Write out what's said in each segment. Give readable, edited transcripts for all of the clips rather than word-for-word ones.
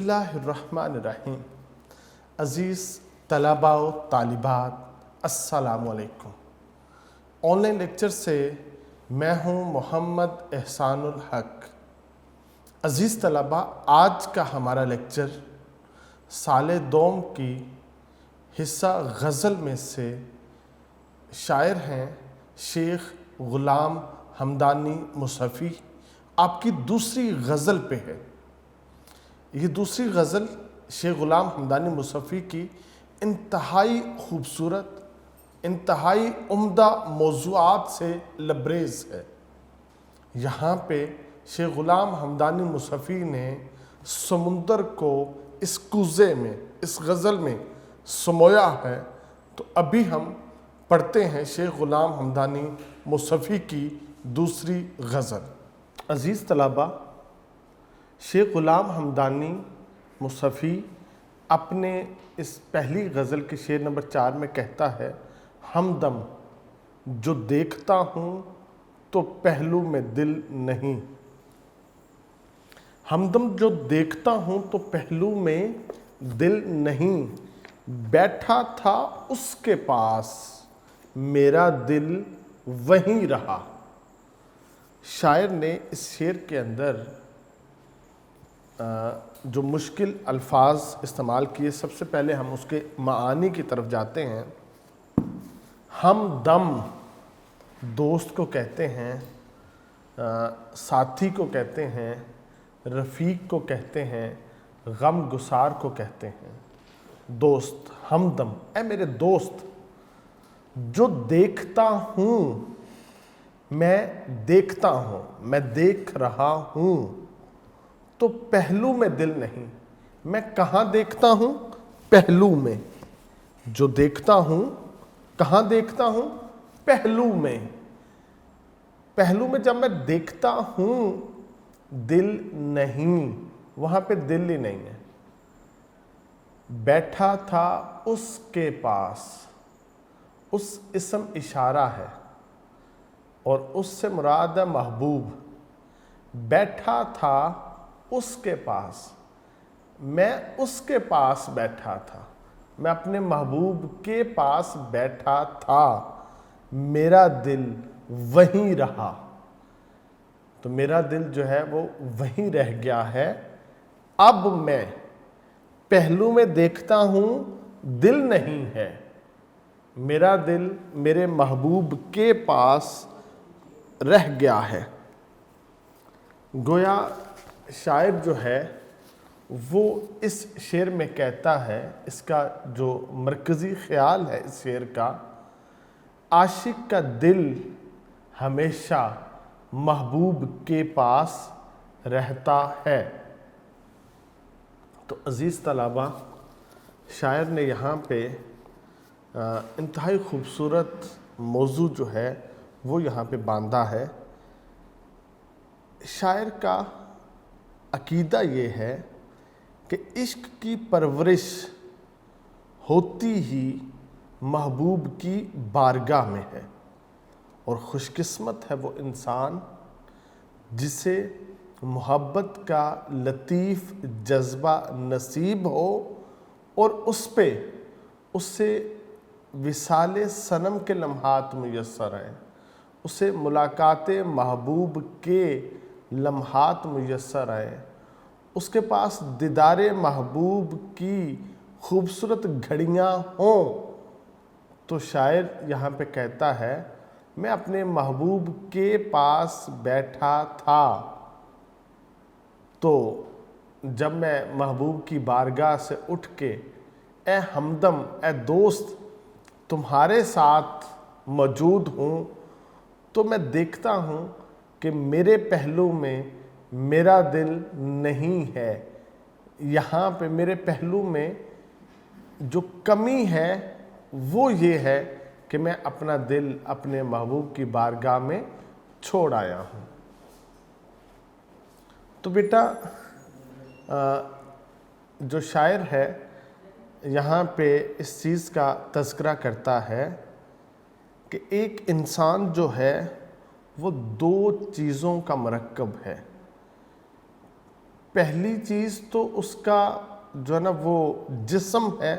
اللہ الرحمن الرحیم۔ عزیز طلباء و طالبات، السلام علیکم۔ آن لائن لیکچر سے میں ہوں محمد احسان الحق۔ عزیز طلباء، آج کا ہمارا لیکچر سال دوم کی حصہ غزل میں سے شاعر ہیں شیخ غلام حمدانی مصحفی۔ آپ کی دوسری غزل پہ ہے۔ یہ دوسری غزل شیخ غلام حمدانی مصحفی کی انتہائی خوبصورت، انتہائی عمدہ موضوعات سے لبریز ہے۔ یہاں پہ شیخ غلام حمدانی مصحفی نے سمندر کو اس کوزے میں، اس غزل میں سمویا ہے۔ تو ابھی ہم پڑھتے ہیں شیخ غلام حمدانی مصحفی کی دوسری غزل۔ عزیز طلباء، شیخ غلام حمدانی مصحفی اپنے اس پہلی غزل کے شعر نمبر 4 میں کہتا ہے، ہمدم جو دیکھتا ہوں تو پہلو میں دل نہیں، ہمدم جو دیکھتا ہوں تو پہلو میں دل نہیں، بیٹھا تھا اس کے پاس میرا دل وہیں رہا۔ شاعر نے اس شعر کے اندر جو مشکل الفاظ استعمال کیے، سب سے پہلے ہم اس کے معانی کی طرف جاتے ہیں۔ ہمدم دوست کو کہتے ہیں، ساتھی کو کہتے ہیں، رفیق کو کہتے ہیں، غم گسار کو کہتے ہیں۔ دوست، ہمدم، اے میرے دوست، جو دیکھتا ہوں، میں دیکھتا ہوں، میں دیکھ رہا ہوں تو پہلو میں دل نہیں۔ میں کہاں دیکھتا ہوں؟ پہلو میں۔ جو دیکھتا ہوں، کہاں دیکھتا ہوں؟ پہلو میں۔ پہلو میں جب میں دیکھتا ہوں دل نہیں، وہاں پہ دل ہی نہیں ہے۔ بیٹھا تھا اس کے پاس، اس اسم اشارہ ہے اور اس سے مراد ہے محبوب۔ بیٹھا تھا اس کے پاس، میں اس کے پاس بیٹھا تھا، میں اپنے محبوب کے پاس بیٹھا تھا، میرا دل وہیں رہا۔ تو میرا دل جو ہے وہ وہیں رہ گیا ہے۔ اب میں پہلو میں دیکھتا ہوں دل نہیں ہے، میرا دل میرے محبوب کے پاس رہ گیا ہے۔ گویا شاعر جو ہے وہ اس شعر میں کہتا ہے، اس کا جو مرکزی خیال ہے اس شعر کا، عاشق کا دل ہمیشہ محبوب کے پاس رہتا ہے۔ تو عزیز طلباء، شاعر نے یہاں پہ انتہائی خوبصورت موضوع جو ہے وہ یہاں پہ باندھا ہے۔ شاعر کا عقیدہ یہ ہے کہ عشق کی پرورش ہوتی ہی محبوب کی بارگاہ میں ہے، اور خوش قسمت ہے وہ انسان جسے محبت کا لطیف جذبہ نصیب ہو اور اس پہ اسے وصال صنم کے لمحات میسر ہیں، اسے ملاقات محبوب کے لمحات میسر آئے، اس کے پاس دیدار محبوب کی خوبصورت گھڑیاں ہوں۔ تو شاعر یہاں پہ کہتا ہے، میں اپنے محبوب کے پاس بیٹھا تھا، تو جب میں محبوب کی بارگاہ سے اٹھ کے اے ہمدم، اے دوست تمہارے ساتھ موجود ہوں، تو میں دیکھتا ہوں کہ میرے پہلو میں میرا دل نہیں ہے۔ یہاں پہ میرے پہلو میں جو کمی ہے وہ یہ ہے کہ میں اپنا دل اپنے محبوب کی بارگاہ میں چھوڑ آیا ہوں۔ تو بیٹا، جو شاعر ہے یہاں پہ اس چیز کا تذکرہ کرتا ہے کہ ایک انسان جو ہے وہ دو چیزوں کا مرکب ہے۔ پہلی چیز تو اس کا جو ہے نا وہ جسم ہے،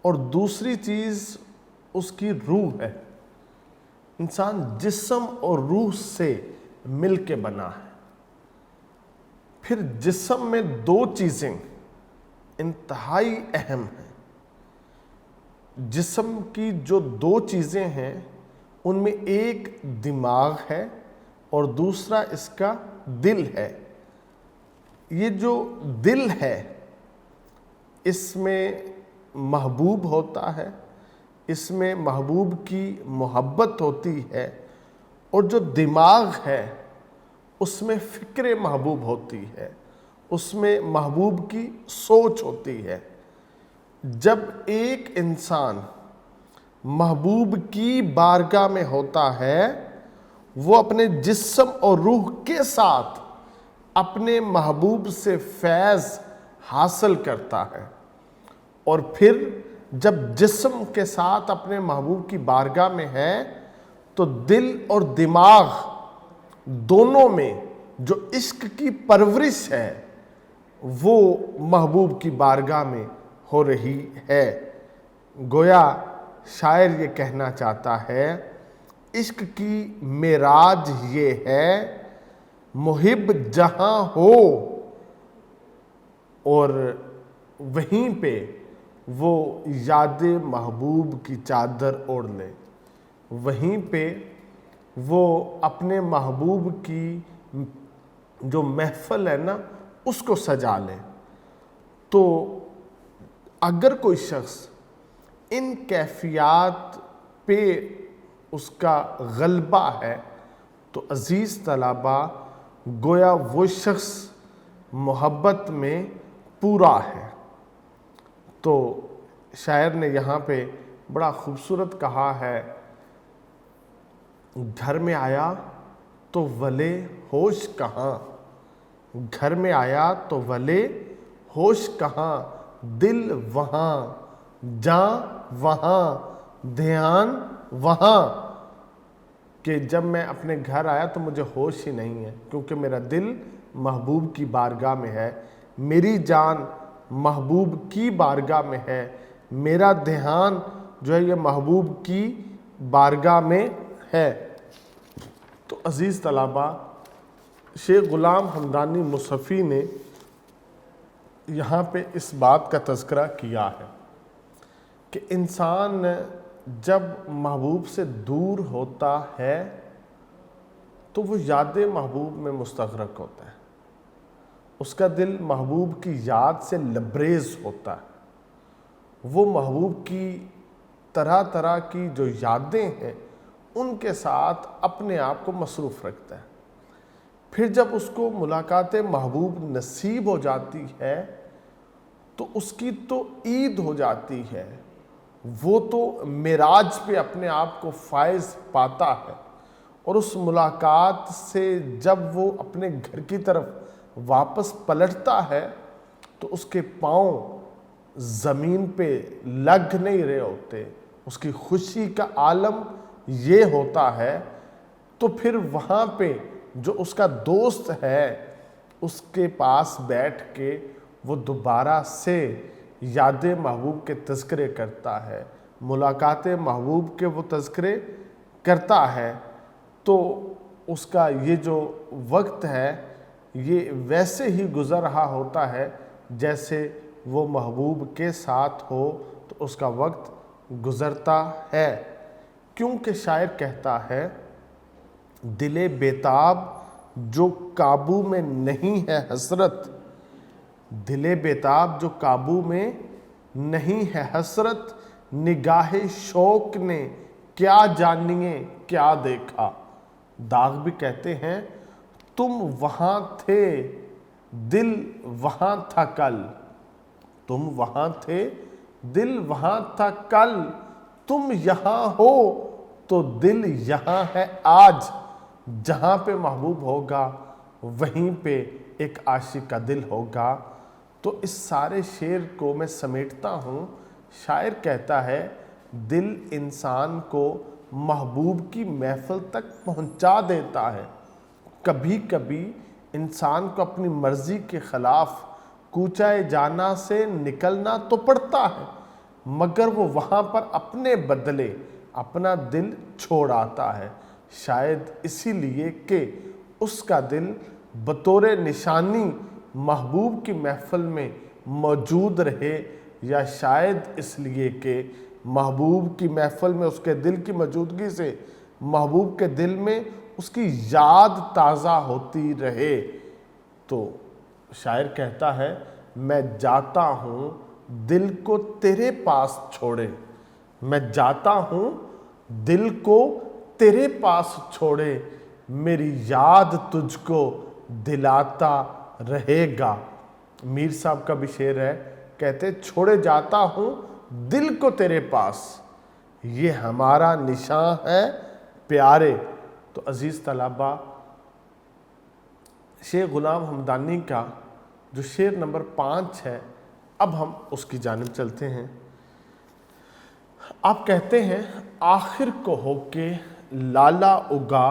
اور دوسری چیز اس کی روح ہے۔ انسان جسم اور روح سے مل کے بنا ہے۔ پھر جسم میں دو چیزیں انتہائی اہم ہیں۔ جسم کی جو دو چیزیں ہیں ان میں ایک دماغ ہے اور دوسرا اس کا دل ہے۔ یہ جو دل ہے اس میں محبوب ہوتا ہے، اس میں محبوب کی محبت ہوتی ہے، اور جو دماغ ہے اس میں فکر محبوب ہوتی ہے، اس میں محبوب کی سوچ ہوتی ہے۔ جب ایک انسان محبوب کی بارگاہ میں ہوتا ہے، وہ اپنے جسم اور روح کے ساتھ اپنے محبوب سے فیض حاصل کرتا ہے، اور پھر جب جسم کے ساتھ اپنے محبوب کی بارگاہ میں ہے تو دل اور دماغ دونوں میں جو عشق کی پرورش ہے وہ محبوب کی بارگاہ میں ہو رہی ہے۔ گویا شاعر یہ کہنا چاہتا ہے، عشق کی معراج یہ ہے، محب جہاں ہو اور وہیں پہ وہ یاد محبوب کی چادر اوڑھ لے، وہیں پہ وہ اپنے محبوب کی جو محفل ہے نا اس کو سجا لے۔ تو اگر کوئی شخص ان کیفیات پہ اس کا غلبہ ہے تو عزیز طلبہ گویا وہ شخص محبت میں پورا ہے۔ تو شاعر نے یہاں پہ بڑا خوبصورت کہا ہے، گھر میں آیا تو ولے ہوش کہاں، گھر میں آیا تو ولے ہوش کہاں، دل وہاں جاں وہاں دھیان وہاں۔ کہ جب میں اپنے گھر آیا تو مجھے ہوش ہی نہیں ہے، کیونکہ میرا دل محبوب کی بارگاہ میں ہے، میری جان محبوب کی بارگاہ میں ہے، میرا دھیان جو ہے یہ محبوب کی بارگاہ میں ہے۔ تو عزیز طلبہ، شیخ غلام حمدانی مصحفی نے یہاں پہ اس بات کا تذکرہ کیا ہے کہ انسان جب محبوب سے دور ہوتا ہے تو وہ یاد محبوب میں مستغرق ہوتا ہے، اس کا دل محبوب کی یاد سے لبریز ہوتا ہے، وہ محبوب کی طرح طرح کی جو یادیں ہیں ان کے ساتھ اپنے آپ کو مصروف رکھتا ہے۔ پھر جب اس کو ملاقات محبوب نصیب ہو جاتی ہے تو اس کی تو عید ہو جاتی ہے، وہ تو معراج پہ اپنے آپ کو فائز پاتا ہے، اور اس ملاقات سے جب وہ اپنے گھر کی طرف واپس پلٹتا ہے تو اس کے پاؤں زمین پہ لگ نہیں رہے ہوتے، اس کی خوشی کا عالم یہ ہوتا ہے۔ تو پھر وہاں پہ جو اس کا دوست ہے اس کے پاس بیٹھ کے وہ دوبارہ سے یاد محبوب کے تذکرے کرتا ہے، ملاقات محبوب کے وہ تذکرے کرتا ہے، تو اس کا یہ جو وقت ہے یہ ویسے ہی گزر رہا ہوتا ہے جیسے وہ محبوب کے ساتھ ہو تو اس کا وقت گزرتا ہے۔ کیونکہ شاعر کہتا ہے، دل بیتاب جو قابو میں نہیں ہے حسرت، دل بیتاب جو قابو میں نہیں ہے حسرت، نگاہ شوق نے کیا جانیے کیا دیکھا۔ داغ بھی کہتے ہیں، تم وہاں تھے دل وہاں تھا کل، تم وہاں تھے دل وہاں تھا کل، تم یہاں ہو تو دل یہاں ہے آج، جہاں پہ محبوب ہوگا وہیں پہ ایک عاشق کا دل ہوگا۔ تو اس سارے شعر کو میں سمیٹتا ہوں، شاعر کہتا ہے دل انسان کو محبوب کی محفل تک پہنچا دیتا ہے، کبھی کبھی انسان کو اپنی مرضی کے خلاف کوچائے جانا سے نکلنا تو پڑتا ہے، مگر وہ وہاں پر اپنے بدلے اپنا دل چھوڑ آتا ہے، شاید اسی لیے کہ اس کا دل بطور نشانی محبوب کی محفل میں موجود رہے، یا شاید اس لیے کہ محبوب کی محفل میں اس کے دل کی موجودگی سے محبوب کے دل میں اس کی یاد تازہ ہوتی رہے۔ تو شاعر کہتا ہے میں جاتا ہوں دل کو تیرے پاس چھوڑے، میں جاتا ہوں دل کو تیرے پاس چھوڑے، میری یاد تجھ کو دلاتا رہے گا۔ میر صاحب کا بھی شعر ہے، کہتے چھوڑے جاتا ہوں دل کو تیرے پاس، یہ ہمارا نشان ہے پیارے۔ تو عزیز طلبہ، شیخ غلام حمدانی کا جو شعر نمبر 5 ہے، اب ہم اس کی جانب چلتے ہیں۔ آپ کہتے ہیں آخر کو ہو کے لالا اگا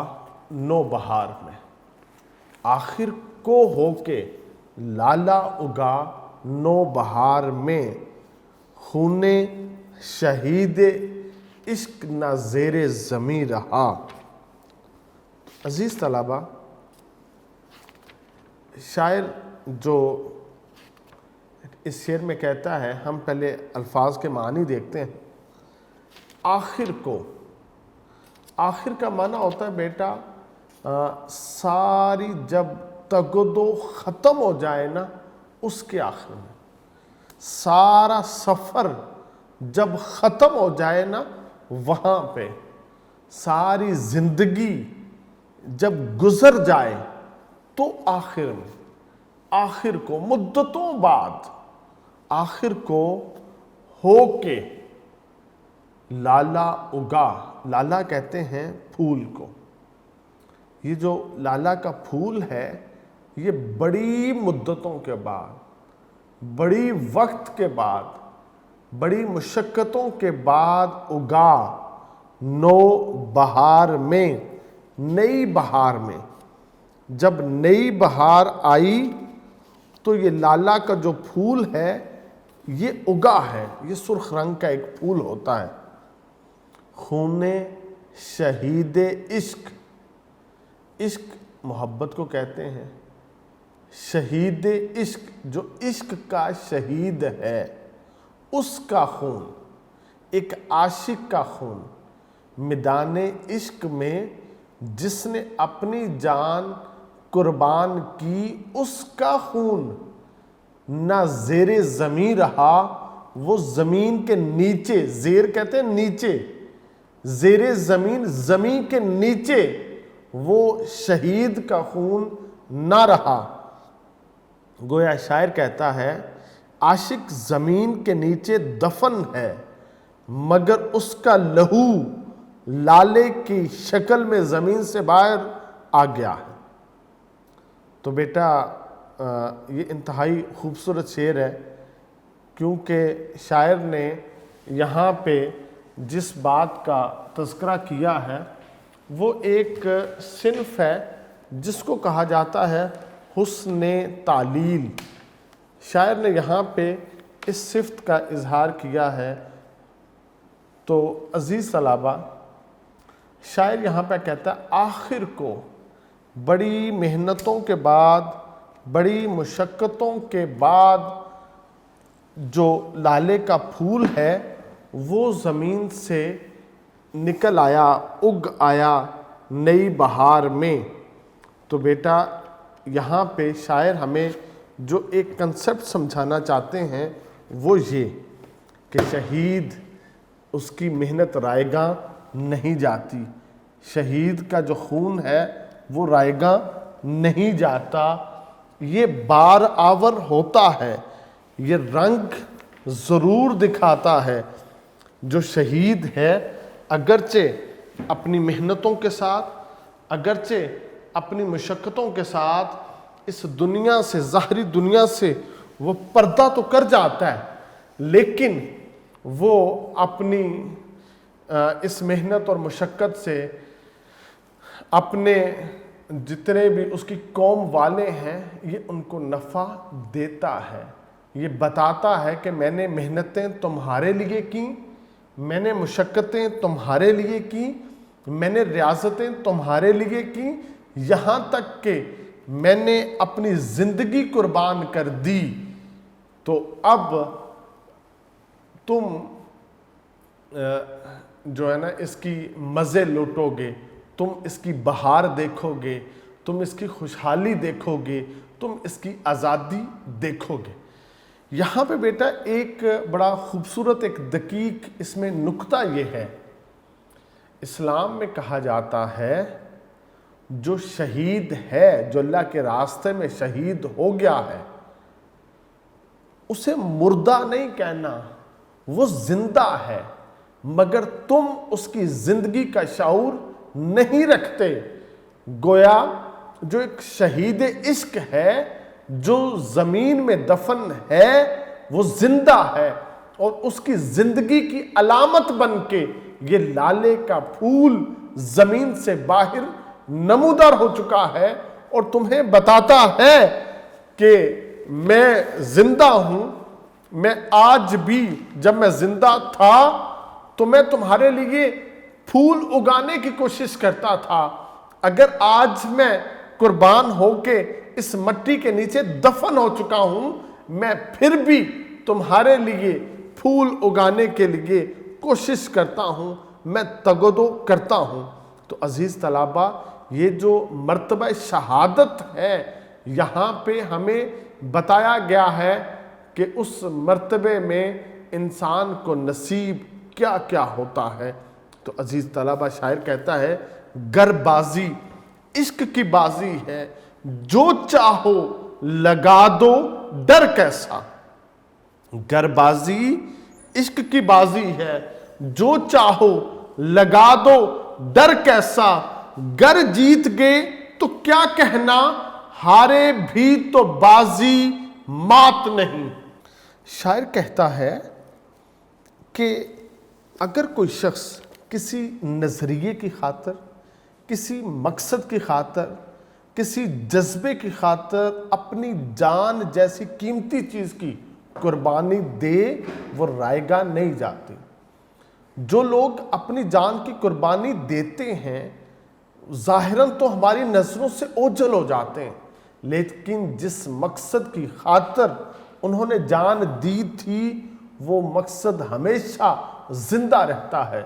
نو بہار میں، آخر کو ہو کے لالا اگا نو بہار میں، خون شہید عشق نہ زیر زمیں رہا۔ عزیز طلبہ، شاعر جو اس شعر میں کہتا ہے، ہم پہلے الفاظ کے معنی دیکھتے ہیں۔ آخر کو، آخر کا معنی ہوتا ہے بیٹا ساری جب تگدو ختم ہو جائے نا اس کے آخر میں، سارا سفر جب ختم ہو جائے نا وہاں پہ، ساری زندگی جب گزر جائے تو آخر میں، آخر کو مدتوں بعد آخر کو ہو کے لالا اگا، لالا کہتے ہیں پھول کو، یہ جو لالا کا پھول ہے یہ بڑی مدتوں کے بعد، بڑی وقت کے بعد، بڑی مشقتوں کے بعد اگا نو بہار میں، نئی بہار میں۔ جب نئی بہار آئی تو یہ لالا کا جو پھول ہے یہ اگا ہے، یہ سرخ رنگ کا ایک پھول ہوتا ہے۔ خون شہید عشق، عشق محبت کو کہتے ہیں، شہید عشق جو عشق کا شہید ہے، اس کا خون، ایک عاشق کا خون، میدان عشق میں جس نے اپنی جان قربان کی، اس کا خون نہ زیر زمین رہا، وہ زمین کے نیچے، زیر کہتے ہیں نیچے، زیر زمین، زمین کے نیچے وہ شہید کا خون نہ رہا۔ گویا شاعر کہتا ہے عاشق زمین کے نیچے دفن ہے، مگر اس کا لہو لالے کی شکل میں زمین سے باہر آ گیا ہے۔ تو بیٹا یہ انتہائی خوبصورت شعر ہے، کیونکہ شاعر نے یہاں پہ جس بات کا تذکرہ کیا ہے وہ ایک صنف ہے جس کو کہا جاتا ہے حسن تعلیل۔ شاعر نے یہاں پہ اس صفت کا اظہار کیا ہے۔ تو عزیز طلبہ، شاعر یہاں پہ کہتا ہے آخر کو بڑی محنتوں کے بعد، بڑی مشقتوں کے بعد جو لالے کا پھول ہے وہ زمین سے نکل آیا، اگ آیا نئی بہار میں۔ تو بیٹا یہاں پہ شاعر ہمیں جو ایک کنسپٹ سمجھانا چاہتے ہیں وہ یہ کہ شہید، اس کی محنت رائے گاں نہیں جاتی، شہید کا جو خون ہے وہ رائے گاں نہیں جاتا، یہ بار آور ہوتا ہے، یہ رنگ ضرور دکھاتا ہے۔ جو شہید ہے اگرچہ اپنی محنتوں کے ساتھ، اگرچہ اپنی مشقتوں کے ساتھ اس دنیا سے، ظاہری دنیا سے وہ پردہ تو کر جاتا ہے، لیکن وہ اپنی اس محنت اور مشقت سے، اپنے جتنے بھی اس کی قوم والے ہیں یہ ان کو نفع دیتا ہے، یہ بتاتا ہے کہ میں نے محنتیں تمہارے لیے کی، میں نے مشقتیں تمہارے لیے کی، میں نے ریاضتیں تمہارے لیے کی، یہاں تک کہ میں نے اپنی زندگی قربان کر دی، تو اب تم جو ہے نا اس کی مزے لوٹو گے، تم اس کی بہار دیکھو گے، تم اس کی خوشحالی دیکھو گے، تم اس کی آزادی دیکھو گے۔ یہاں پہ بیٹا ایک بڑا خوبصورت ایک دقیق اس میں نکتہ یہ ہے، اسلام میں کہا جاتا ہے جو شہید ہے، جو اللہ کے راستے میں شہید ہو گیا ہے، اسے مردہ نہیں کہنا، وہ زندہ ہے، مگر تم اس کی زندگی کا شعور نہیں رکھتے۔ گویا جو ایک شہید عشق ہے جو زمین میں دفن ہے وہ زندہ ہے، اور اس کی زندگی کی علامت بن کے یہ لالے کا پھول زمین سے باہر نمودار ہو چکا ہے، اور تمہیں بتاتا ہے کہ میں زندہ ہوں، میں آج بھی جب میں زندہ تھا تو میں تمہارے لیے پھول اگانے کی کوشش کرتا تھا، اگر آج میں قربان ہو کے اس مٹی کے نیچے دفن ہو چکا ہوں، میں پھر بھی تمہارے لیے پھول اگانے کے لیے کوشش کرتا ہوں، میں تگدو کرتا ہوں۔ تو عزیز طلباء، یہ جو مرتبہ شہادت ہے یہاں پہ ہمیں بتایا گیا ہے کہ اس مرتبے میں انسان کو نصیب کیا کیا ہوتا ہے۔ تو عزیز طلباء، شاعر کہتا ہے گر بازی عشق کی بازی ہے، جو چاہو لگا دو ڈر کیسا۔ گر بازی عشق کی بازی ہے، جو چاہو لگا دو ڈر کیسا، گر جیت گئے تو کیا کہنا، ہارے بھی تو بازی مات نہیں۔ شاعر کہتا ہے کہ اگر کوئی شخص کسی نظریے کی خاطر، کسی مقصد کی خاطر، کسی جذبے کی خاطر اپنی جان جیسی قیمتی چیز کی قربانی دے، وہ رائے گاہ نہیں جاتی۔ جو لوگ اپنی جان کی قربانی دیتے ہیں ظاہراً تو ہماری نظروں سے اوجھل ہو جاتے ہیں، لیکن جس مقصد کی خاطر انہوں نے جان دی تھی وہ مقصد ہمیشہ زندہ رہتا ہے۔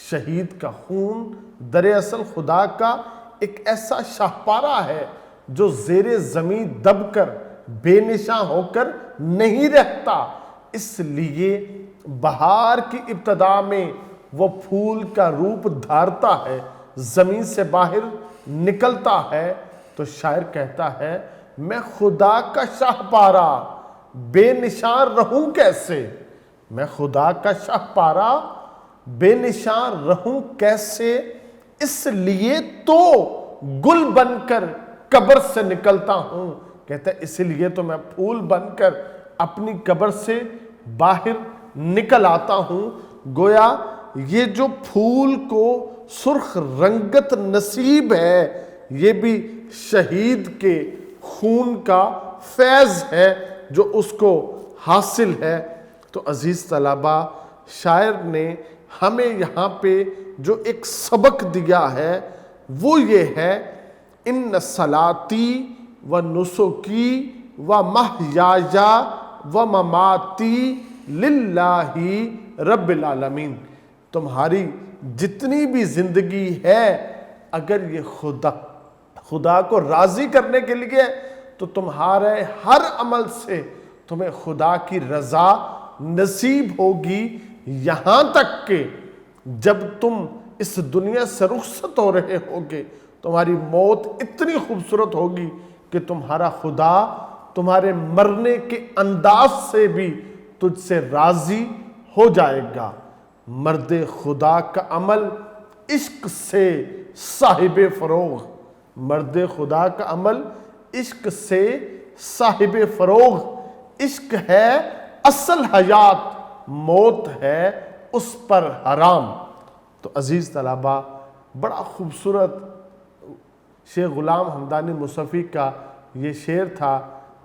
شہید کا خون دراصل خدا کا ایک ایسا شاہپارہ ہے جو زیر زمین دب کر بے نشاں ہو کر نہیں رہتا، اس لیے بہار کی ابتدا میں وہ پھول کا روپ دھارتا ہے، زمین سے باہر نکلتا ہے۔ تو شاعر کہتا ہے میں خدا کا شاہپارہ بے نشان رہوں کیسے، میں خدا کا شاہپارہ بے نشان رہوں کیسے، اس لیے تو گل بن کر قبر سے نکلتا ہوں۔ کہتا ہے اس لیے تو میں پھول بن کر اپنی قبر سے باہر نکل آتا ہوں۔ گویا یہ جو پھول کو سرخ رنگت نصیب ہے یہ بھی شہید کے خون کا فیض ہے جو اس کو حاصل ہے۔ تو عزیز طلباء، شاعر نے ہمیں یہاں پہ جو ایک سبق دیا ہے وہ یہ ہے ان صلاتی و نسکی و محیایا و مماتی للہ رب العالمین۔ تمہاری جتنی بھی زندگی ہے اگر یہ خدا کو راضی کرنے کے لیے تو تمہارے ہر عمل سے تمہیں خدا کی رضا نصیب ہوگی، یہاں تک کہ جب تم اس دنیا سے رخصت ہو رہے ہوگے تمہاری موت اتنی خوبصورت ہوگی کہ تمہارا خدا تمہارے مرنے کے انداز سے بھی تجھ سے راضی ہو جائے گا۔ مرد خدا کا عمل عشق سے صاحب فروغ، مرد خدا کا عمل عشق سے صاحب فروغ، عشق ہے اصل حیات، موت ہے اس پر حرام۔ تو عزیز طلباء، بڑا خوبصورت شیخ غلام حمدانی مصطفی کا یہ شعر تھا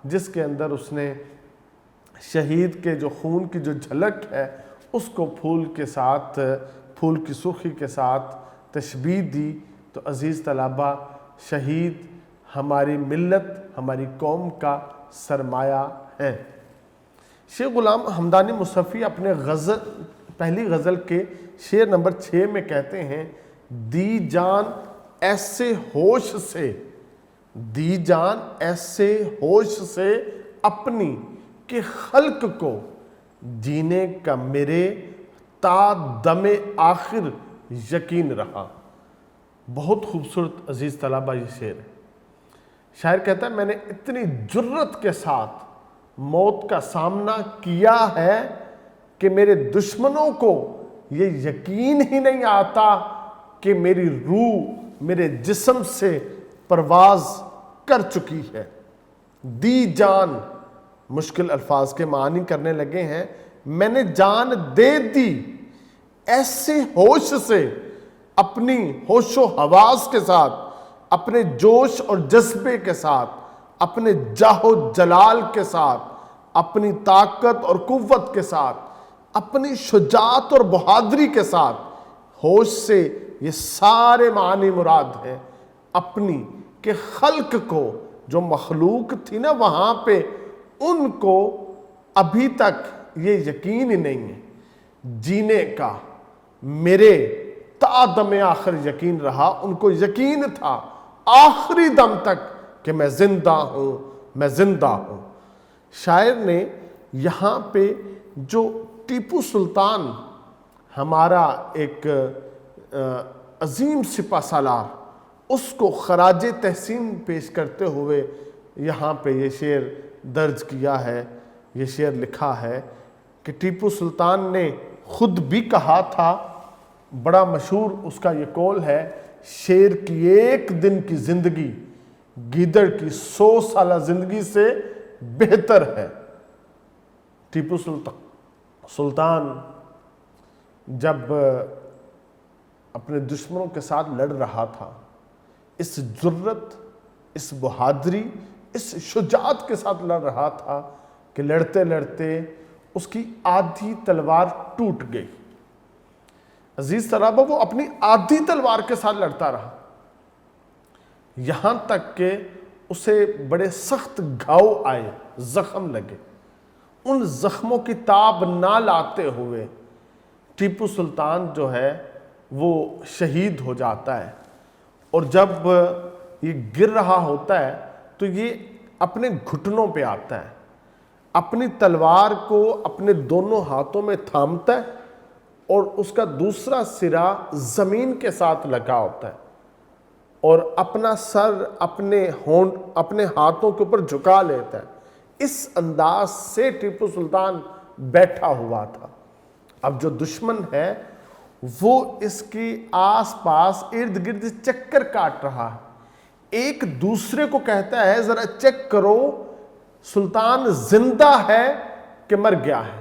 جس کے اندر اس نے شہید کے جو خون کی جو جھلک ہے اس کو پھول کے ساتھ، پھول کی سرخی کے ساتھ تشبیہ دی۔ تو عزیز طلبہ، شہید ہماری ملت، ہماری قوم کا سرمایہ ہے۔ شیخ غلام حمدانی مصطفی اپنے پہلی غزل کے شعر نمبر 6 میں کہتے ہیں، دی جان ایسے ہوش سے، دی جان ایسے ہوش سے اپنی کہ خلق کو جینے کا میرے تا دم آخر یقین رہا۔ بہت خوبصورت عزیز طلبہ یہ شعر ہے۔ شاعر کہتا ہے، میں نے اتنی جرت کے ساتھ موت کا سامنا کیا ہے کہ میرے دشمنوں کو یہ یقین ہی نہیں آتا کہ میری روح میرے جسم سے پرواز کر چکی ہے۔ دی جان، مشکل الفاظ کے معنی کرنے لگے ہیں، میں نے جان دے دی ایسے ہوش سے، اپنی ہوش و حواس کے ساتھ، اپنے جوش اور جذبے کے ساتھ، اپنے جاہ و جلال کے ساتھ، اپنی طاقت اور قوت کے ساتھ، اپنی شجاعت اور بہادری کے ساتھ۔ ہوش سے یہ سارے معنی مراد ہیں اپنی، کہ خلق کو، جو مخلوق تھی نا وہاں پہ، ان کو ابھی تک یہ یقین ہی نہیں ہے جینے کا، میرے تا دم آخر یقین رہا۔ ان کو یقین تھا آخری دم تک کہ میں زندہ ہوں، میں زندہ ہوں۔ شاعر نے یہاں پہ جو ٹیپو سلطان ہمارا ایک عظیم سپہ سالار، اس کو خراج تحسین پیش کرتے ہوئے یہاں پہ یہ شعر درج کیا ہے، یہ شعر لکھا ہے کہ ٹیپو سلطان نے خود بھی کہا تھا، بڑا مشہور اس کا یہ قول ہے، شیر کی ایک دن کی زندگی گیدڑ کی 100 سالہ زندگی سے بہتر ہے۔ ٹیپو سلطان جب اپنے دشمنوں کے ساتھ لڑ رہا تھا، اس جرت، اس بہادری، اس شجاعت کے ساتھ لڑ رہا تھا کہ لڑتے لڑتے اس کی آدھی تلوار ٹوٹ گئی۔ عزیز طلبہ، وہ اپنی آدھی تلوار کے ساتھ لڑتا رہا، یہاں تک کہ اسے بڑے سخت گھاؤ آئے، زخم لگے۔ ان زخموں کی تاب نہ لاتے ہوئے ٹیپو سلطان جو ہے وہ شہید ہو جاتا ہے، اور جب یہ گر رہا ہوتا ہے تو یہ اپنے گھٹنوں پہ آتا ہے، اپنی تلوار کو اپنے دونوں ہاتھوں میں تھامتا ہے، اور اس کا دوسرا سرا زمین کے ساتھ لگا ہوتا ہے، اور اپنا سر اپنے ہاتھوں کے اوپر جھکا لیتا ہے۔ اس انداز سے ٹیپو سلطان بیٹھا ہوا تھا۔ اب جو دشمن ہے وہ اس کی آس پاس ارد گرد چکر کاٹ رہا ہے، ایک دوسرے کو کہتا ہے ذرا چیک کرو سلطان زندہ ہے کہ مر گیا ہے،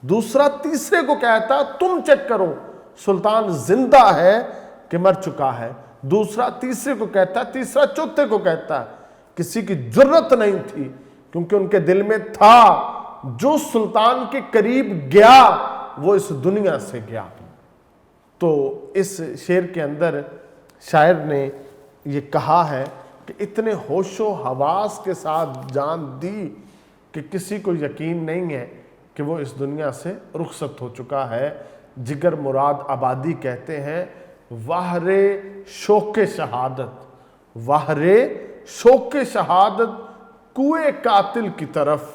دوسرا تیسرے کو کہتا تم چیک کرو سلطان زندہ ہے کہ مر چکا ہے، دوسرا تیسرے کو کہتا، تیسرا چوتھے کو کہتا۔ کسی کی جرت نہیں تھی، کیونکہ ان کے دل میں تھا جو سلطان کے قریب گیا وہ اس دنیا سے گیا۔ تو اس شعر کے اندر شاعر نے یہ کہا ہے کہ اتنے ہوش و حواس کے ساتھ جان دی کہ کسی کو یقین نہیں ہے کہ وہ اس دنیا سے رخصت ہو چکا ہے۔ جگر مراد آبادی کہتے ہیں، واہر شوق شہادت، واہر شوق شہادت کوئے قاتل کی طرف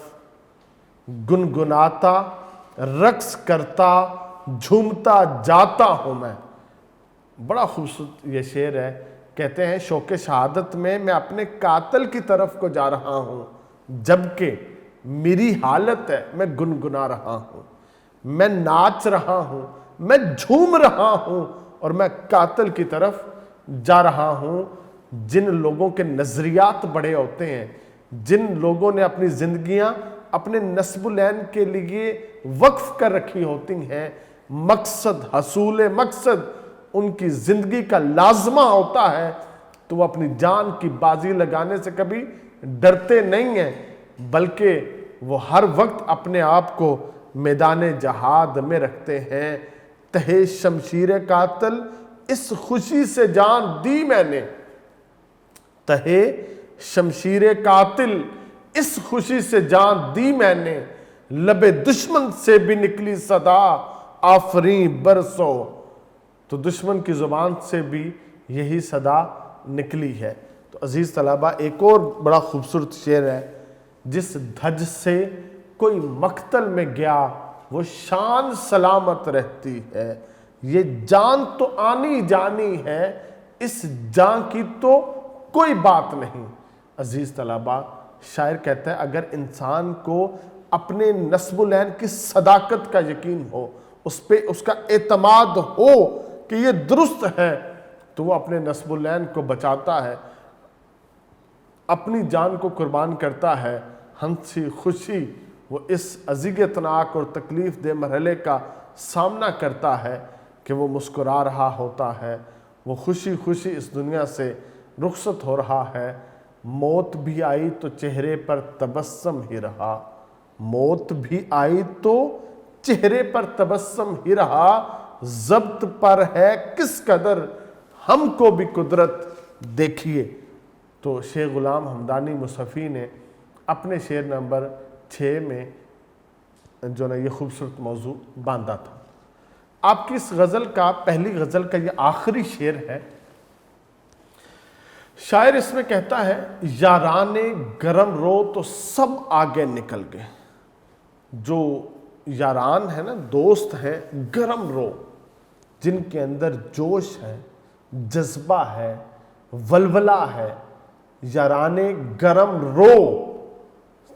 گنگناتا رقص کرتا جھومتا جاتا ہوں میں۔ بڑا خوبصورت یہ شعر ہے۔ کہتے ہیں شوق شہادت میں اپنے قاتل کی طرف کو جا رہا ہوں، جبکہ میری حالت ہے میں گنگنا رہا ہوں، میں ناچ رہا ہوں، میں جھوم رہا ہوں، اور میں قاتل کی طرف جا رہا ہوں۔ جن لوگوں کے نظریات بڑے ہوتے ہیں، جن لوگوں نے اپنی زندگیاں اپنے نسب العین کے لیے وقف کر رکھی ہوتی ہیں، مقصد، حصول مقصد ان کی زندگی کا لازمہ ہوتا ہے، تو وہ اپنی جان کی بازی لگانے سے کبھی ڈرتے نہیں ہیں، بلکہ وہ ہر وقت اپنے آپ کو میدان جہاد میں رکھتے ہیں۔ تہے شمشیر قاتل اس خوشی سے جان دی میں نے، تہے شمشیر قاتل اس خوشی سے جان دی میں نے، لب دشمن سے بھی نکلی صدا آفریں برسو۔ تو دشمن کی زبان سے بھی یہی صدا نکلی ہے۔ تو عزیز طلبہ، ایک اور بڑا خوبصورت شعر ہے، جس دھج سے کوئی مقتل میں گیا وہ شان سلامت رہتی ہے، یہ جان تو آنی جانی ہے، اس جان کی تو کوئی بات نہیں۔ عزیز طلبہ، شاعر کہتا ہے اگر انسان کو اپنے نسب العین کی صداقت کا یقین ہو، اس پہ اس کا اعتماد ہو کہ یہ درست ہے، تو وہ اپنے نسب العین کو بچاتا ہے، اپنی جان کو قربان کرتا ہے، ہنسی خوشی وہ اس اذیتناک اور تکلیف دہ مرحلے کا سامنا کرتا ہے کہ وہ مسکرا رہا ہوتا ہے، وہ خوشی خوشی اس دنیا سے رخصت ہو رہا ہے۔ موت بھی آئی تو چہرے پر تبسم ہی رہا، موت بھی آئی تو چہرے پر تبسم ہی رہا، ضبط پر ہے کس قدر ہم کو بھی قدرت دیکھیے۔ تو شیخ غلام حمدانی مصحفی نے اپنے شعر نمبر 6 میں جو یہ خوبصورت موضوع باندھا تھا۔ آپ کی اس غزل کا، پہلی غزل کا یہ آخری شعر ہے۔ شاعر اس میں کہتا ہے، یارانے گرم رو تو سب آگے نکل گئے۔ جو یاران ہے نا، دوست ہیں گرم رو، جن کے اندر جوش ہے، جذبہ ہے، ولولہ ہے، یارانے گرم رو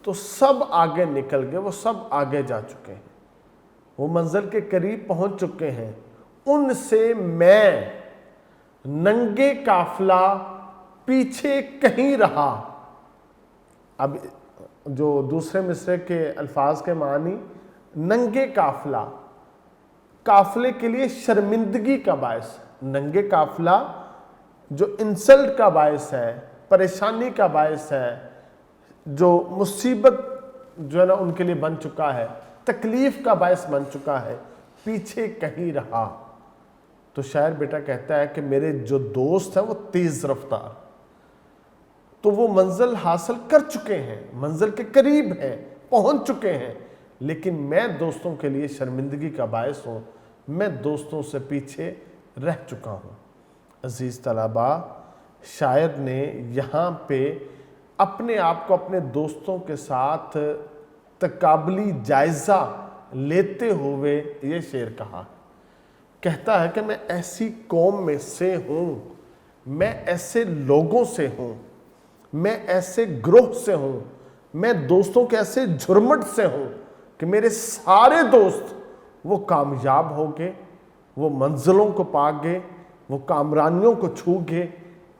تو سب آگے نکل گئے، وہ سب آگے جا چکے ہیں، وہ منزل کے قریب پہنچ چکے ہیں۔ ان سے میں ننگے قافلہ پیچھے کہیں رہا۔ اب جو دوسرے مصرعے کے الفاظ کے معنی، ننگے قافلہ، قافلے کے لیے شرمندگی کا باعث، ننگے قافلہ جو انسلٹ کا باعث ہے، پریشانی کا باعث ہے، جو مصیبت جو ہے نا ان کے لیے بن چکا ہے، تکلیف کا باعث بن چکا ہے، پیچھے کہیں رہا۔ تو شاعر بیٹا کہتا ہے کہ میرے جو دوست ہیں وہ تیز رفتار، تو وہ منزل حاصل کر چکے ہیں، منزل کے قریب ہیں، پہنچ چکے ہیں، لیکن میں دوستوں کے لیے شرمندگی کا باعث ہوں، میں دوستوں سے پیچھے رہ چکا ہوں۔ عزیز طلبہ، شاعر نے یہاں پہ اپنے آپ کو اپنے دوستوں کے ساتھ تقابلی جائزہ لیتے ہوئے یہ شعر کہا، کہتا ہے کہ میں ایسی قوم میں سے ہوں، میں ایسے لوگوں سے ہوں، میں ایسے گروہ سے ہوں، میں دوستوں کے ایسے جھرمٹ سے ہوں کہ میرے سارے دوست وہ کامیاب ہو گئے، وہ منزلوں کو پا گئے، وہ کامرانیوں کو چھو گئے،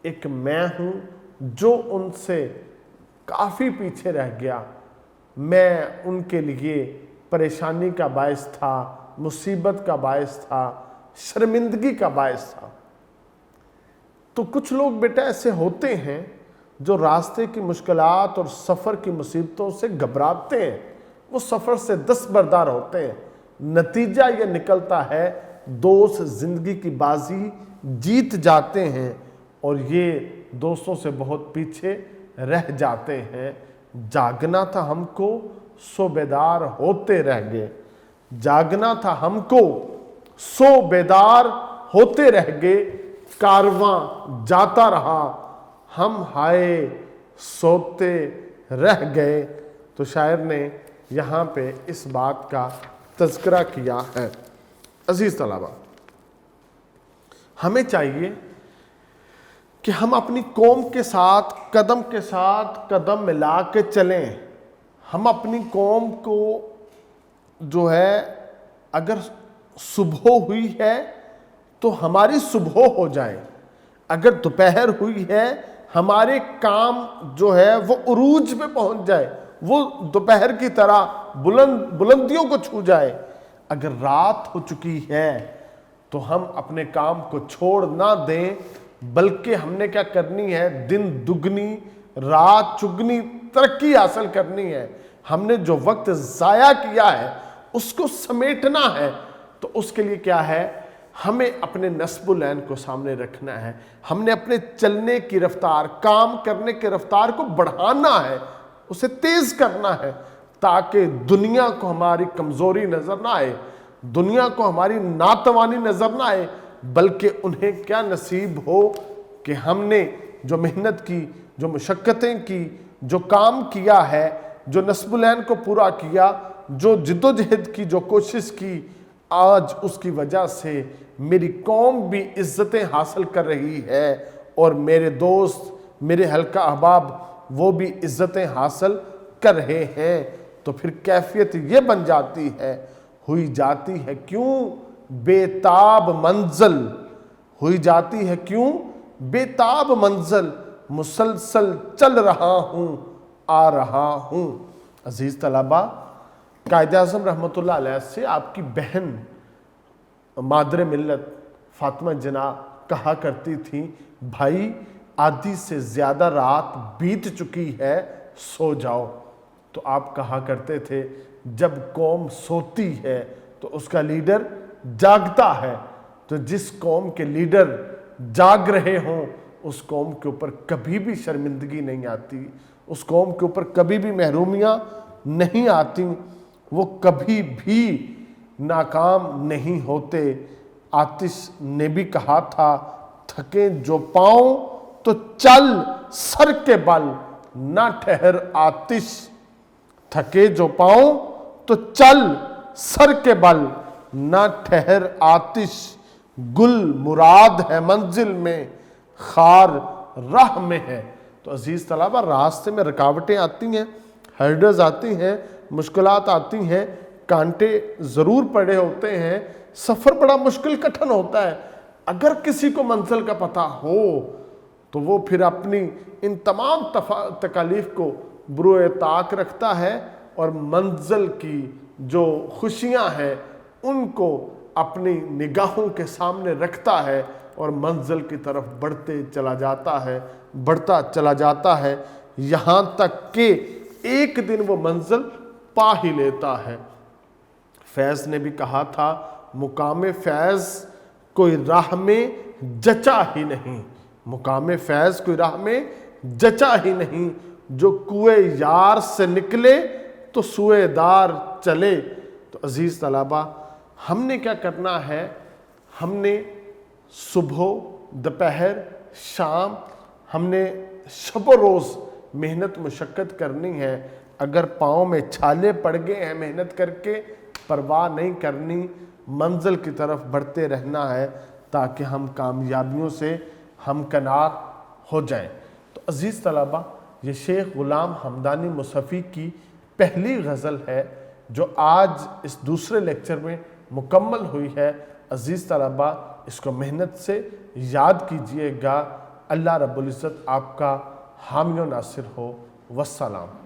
ایک میں ہوں جو ان سے کافی پیچھے رہ گیا، میں ان کے لیے پریشانی کا باعث تھا، مصیبت کا باعث تھا، شرمندگی کا باعث تھا۔ تو کچھ لوگ بیٹا ایسے ہوتے ہیں جو راستے کی مشکلات اور سفر کی مصیبتوں سے گھبراتے ہیں، وہ سفر سے دستبردار ہوتے ہیں، نتیجہ یہ نکلتا ہے دوست زندگی کی بازی جیت جاتے ہیں اور یہ دوستوں سے بہت پیچھے رہ جاتے ہیں۔ جاگنا تھا ہم کو سو بیدار ہوتے رہ گئے، جاگنا تھا ہم کو سو بیدار ہوتے رہ گئے، کارواں جاتا رہا ہم ہائے سوتے رہ گئے۔ تو شاعر نے یہاں پہ اس بات کا تذکرہ کیا ہے۔ عزیز طلبہ، ہمیں چاہیے کہ ہم اپنی قوم کے ساتھ قدم ملا کے چلیں۔ ہم اپنی قوم کو جو ہے اگر صبح ہوئی ہے تو ہماری صبح ہو جائے، اگر دوپہر ہوئی ہے ہمارے کام جو ہے وہ عروج پہ پہنچ جائے، وہ دوپہر کی طرح بلندیوں کو چھو جائے۔ اگر رات ہو چکی ہے تو ہم اپنے کام کو چھوڑ نہ دیں بلکہ ہم نے کیا کرنی ہے، دن دگنی رات چگنی ترقی حاصل کرنی ہے۔ ہم نے جو وقت ضائع کیا ہے اس کو سمیٹنا ہے، تو اس کے لیے کیا ہے، ہمیں اپنے نصب العین کو سامنے رکھنا ہے، ہم نے اپنے چلنے کی رفتار، کام کرنے کی رفتار کو بڑھانا ہے، اسے تیز کرنا ہے، تاکہ دنیا کو ہماری کمزوری نظر نہ آئے، دنیا کو ہماری ناتوانی نظر نہ آئے، بلکہ انہیں کیا نصیب ہو کہ ہم نے جو محنت کی، جو مشقتیں کی، جو کام کیا ہے، جو نصب العین کو پورا کیا، جو جد و جہد کی، جو کوشش کی، آج اس کی وجہ سے میری قوم بھی عزتیں حاصل کر رہی ہے، اور میرے دوست، میرے حلقہ احباب وہ بھی عزتیں حاصل کر رہے ہیں۔ تو پھر کیفیت یہ بن جاتی ہے، ہوئی جاتی ہے کیوں بے تاب منزل، ہوئی جاتی ہے کیوں بے تاب منزل، مسلسل چل رہا ہوں آ رہا ہوں۔ عزیز طلبہ، قائد اعظم رحمۃ اللہ علیہ سے آپ کی بہن مادر ملت فاطمہ جناح کہا کرتی تھی، بھائی آدھی سے زیادہ رات بیت چکی ہے، سو جاؤ۔ تو آپ کہا کرتے تھے، جب قوم سوتی ہے تو اس کا لیڈر جاگتا ہے، تو جس قوم کے لیڈر جاگ رہے ہوں اس قوم کے اوپر کبھی بھی شرمندگی نہیں آتی، اس قوم کے اوپر کبھی بھی محرومیاں نہیں آتی، وہ کبھی بھی ناکام نہیں ہوتے۔ آتش نے بھی کہا تھا، تھکے جو پاؤں تو چل سر کے بل، نہ ٹھہر آتش، تھکے جو پاؤں تو چل سر کے بل، نہ ٹھہر آتش، گل مراد ہے منزل میں، خار راہ میں ہے۔ تو عزیز طلبہ، راستے میں رکاوٹیں آتی ہیں، ہرڈز آتی ہیں، مشکلات آتی ہیں، کانٹے ضرور پڑے ہوتے ہیں، سفر بڑا مشکل کٹھن ہوتا ہے۔ اگر کسی کو منزل کا پتہ ہو تو وہ پھر اپنی ان تمام تکالیف کو بروئے طاق رکھتا ہے، اور منزل کی جو خوشیاں ہیں ان کو اپنی نگاہوں کے سامنے رکھتا ہے، اور منزل کی طرف بڑھتے چلا جاتا ہے، بڑھتا چلا جاتا ہے، یہاں تک کہ ایک دن وہ منزل پا ہی لیتا ہے۔ فیض نے بھی کہا تھا، مقام فیض کوئی راہ میں جچا ہی نہیں، مقام فیض کوئی راہ میں جچا ہی نہیں، جو کوئے یار سے نکلے تو سوئے دار چلے۔ تو عزیز طلبہ، ہم نے کیا کرنا ہے، ہم نے صبح، دوپہر، شام، ہم نے شب و روز محنت مشقت کرنی ہے۔ اگر پاؤں میں چھالے پڑ گئے ہیں محنت کر کے، پرواہ نہیں کرنی، منزل کی طرف بڑھتے رہنا ہے، تاکہ ہم کامیابیوں سے ہمکنار ہو جائیں۔ تو عزیز طلبہ، یہ شیخ غلام حمدانی مصطفی کی پہلی غزل ہے جو آج اس دوسرے لیکچر میں مکمل ہوئی ہے۔ عزیز طلبہ، اس کو محنت سے یاد کیجئے گا۔ اللہ رب العزت آپ کا حامی و ناصر ہو۔ والسلام۔